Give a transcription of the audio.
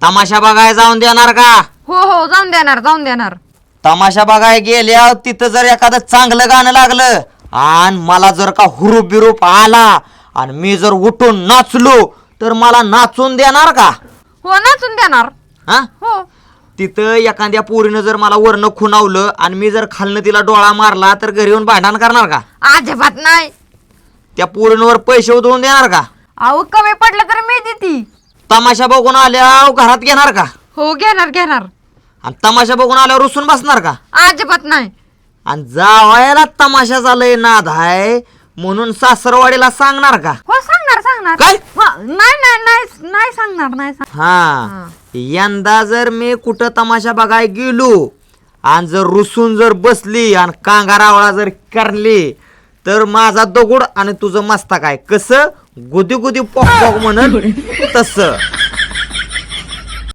तमाशा बघाय जाऊन देणार का? हो हो जाऊन देणार. तमाशा बघाय गेल्या तिथं जर एखादं चांगलं गाणं लागलं आणि मला जर का हुरूप बिरूप आला आणि मी जर उठून नाचलो तर मला नाचून देणार का? हो नाचून देणार. हा, हो तिथं एखाद्या पोरीनं जर मला वरनं खुणावलं आणि मी जर खालनं तिला डोळा मारला तर घरी येऊन भांडण करणार का? अजिबात नाही. त्या पोरींवर पैसे उधळून देणार का? अहो कमी पडलं तर मी देती. तमाशा बघून आल्या घरात घेणार का? हो घेणार. आणि तमाशा बघून आल्यावर रुसून बसणार का? अजिबात नाही. आणि जावायला तमाशा झालंय नाद आहे म्हणून सासरवाडीला सांगणार का? हो सांगणार. काय? नाही सांगणार. हा, यंदा जर मी कुठं तमाशा बघाय गेलो आणि जर रुसून जर बसली आणि कांगारावळा जर करली तर माझा दगड आणि तुझं मस्तक आहे कसं गुदी गुदी पॉक पॉक म्हणून तसं